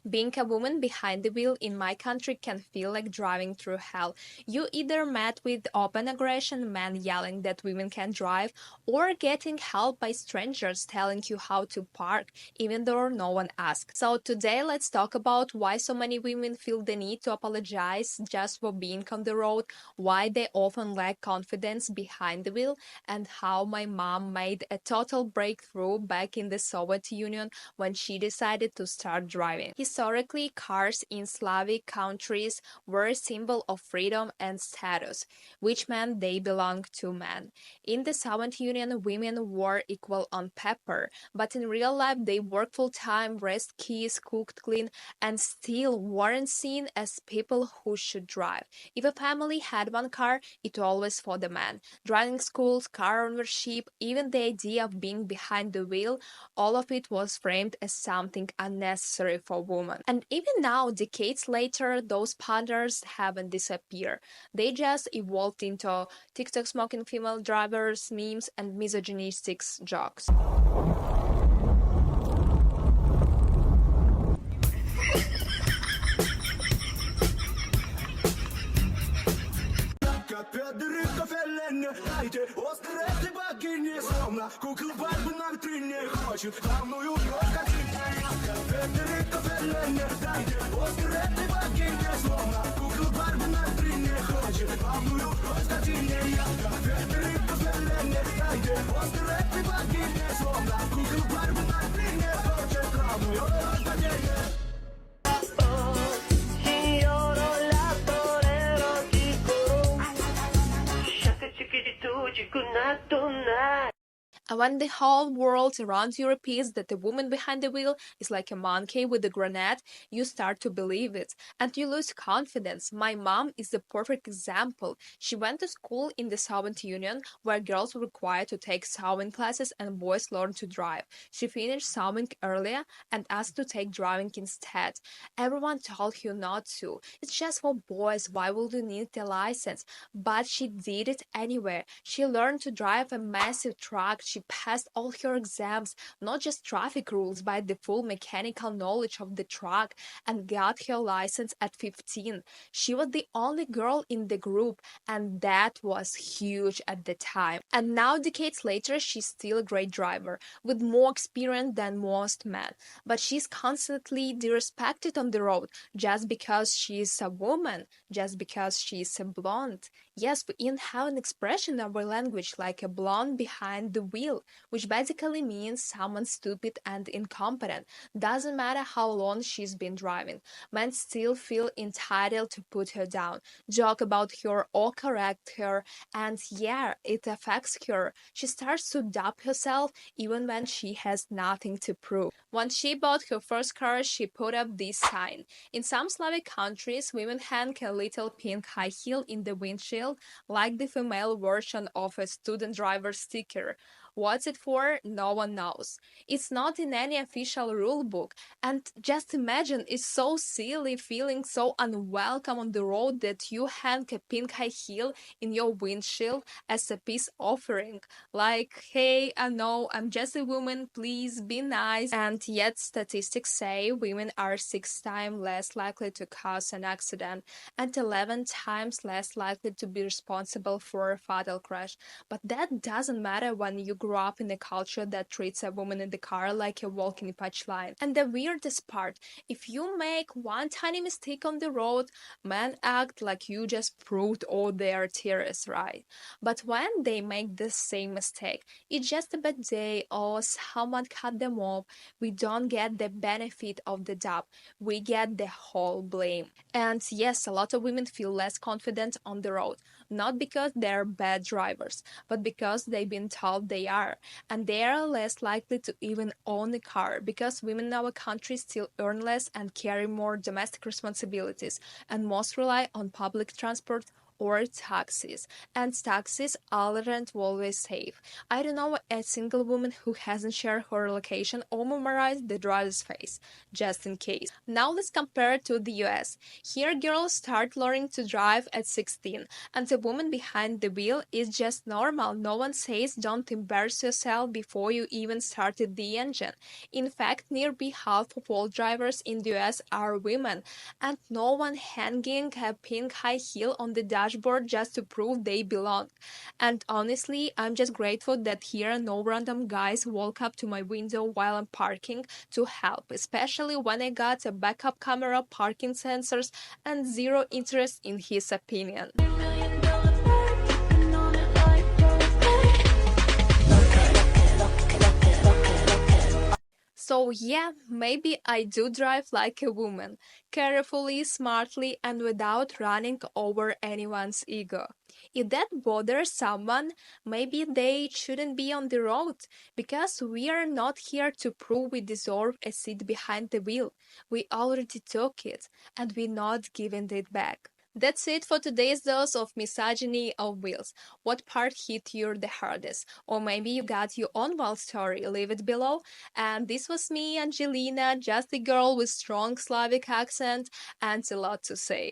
Being a woman behind the wheel in my country can feel like driving through hell. You either met with open aggression, men yelling that women can't drive, or getting help by strangers telling you how to park, even though no one asked. So today let's talk about why so many women feel the need to apologize just for being on the road, why they often lack confidence behind the wheel, and how my mom made a total breakthrough back in the Soviet Union when she decided to start driving. Historically, cars in Slavic countries were a symbol of freedom and status, which meant they belonged to men. In the Soviet Union, women were equal on paper, but in real life they worked full time, raised kids, cooked, cleaned, and still weren't seen as people who should drive. If a family had one car, it always for the man. Driving schools, car ownership, even the idea of being behind the wheel, all of it was framed as something unnecessary for women. And even now, decades later, those patterns haven't disappeared. They just evolved into TikTok smoking female drivers, memes, and misogynistic jokes. And when the whole world around you repeats that the woman behind the wheel is like a monkey with a grenade, you start to believe it and you lose confidence. My mom is the perfect example. She went to school in the Soviet Union where girls were required to take sewing classes and boys learned to drive. She finished sewing earlier and asked to take driving instead. Everyone told her not to. It's just for boys. Why would you need a license? But she did it anyway. She learned to drive a massive truck. She passed all her exams, not just traffic rules, but the full mechanical knowledge of the truck, and got her license at 15. She was the only girl in the group, and that was huge at the time. And now, decades later, she's still a great driver, with more experience than most men. But she's constantly disrespected on the road just because she's a woman, just because she's a blonde. Yes, we even have an expression in our language like a blonde behind the wheel, which basically means someone stupid and incompetent. Doesn't matter how long she's been driving. Men still feel entitled to put her down, joke about her or correct her, and yeah, it affects her. She starts to doubt herself even when she has nothing to prove. When she bought her first car, she put up this sign. In some Slavic countries, women hang a little pink high heel in the windshield, like the female version of a student driver sticker. What's it for? No one knows. It's not in any official rule book. And just imagine, it's so silly feeling so unwelcome on the road that you hang a pink high heel in your windshield as a peace offering. Like, hey, I know I'm just a woman, please be nice. And yet, statistics say women are 6 times less likely to cause an accident and 11 times less likely to be responsible for a fatal crash. But that doesn't matter when you grow up in a culture that treats a woman in the car like a walking punchline. And the weirdest part, if you make one tiny mistake on the road, men act like you just proved all their theories right. But when they make the same mistake, it's just a bad day or someone cut them off, we don't get the benefit of the doubt. We get the whole blame. And yes, a lot of women feel less confident on the road, not because they're bad drivers, but because they've been told they are. And they are less likely to even own a car because women in our country still earn less and carry more domestic responsibilities and most rely on public transport or taxis. And taxis aren't always safe. I don't know a single woman who hasn't shared her location or memorized the driver's face, just in case. Now let's compare it to the US. Here, girls start learning to drive at 16, and the woman behind the wheel is just normal. No one says don't embarrass yourself before you even started the engine. In fact, nearly half of all drivers in the US are women, and no one hanging a pink high heel on the dashboard just to prove they belong. And honestly, I'm just grateful that here no random guys walk up to my window while I'm parking to help, especially when I got a backup camera, parking sensors, and zero interest in his opinion. So, yeah, maybe I do drive like a woman, carefully, smartly, and without running over anyone's ego. If that bothers someone, maybe they shouldn't be on the road, because we are not here to prove we deserve a seat behind the wheel. We already took it, and we're not giving it back. That's it for today's dose of misogyny of wheels. What part hit you the hardest? Or maybe you got your own wild story. Leave it below. And this was me, Angelina, just a girl with strong Slavic accent and a lot to say.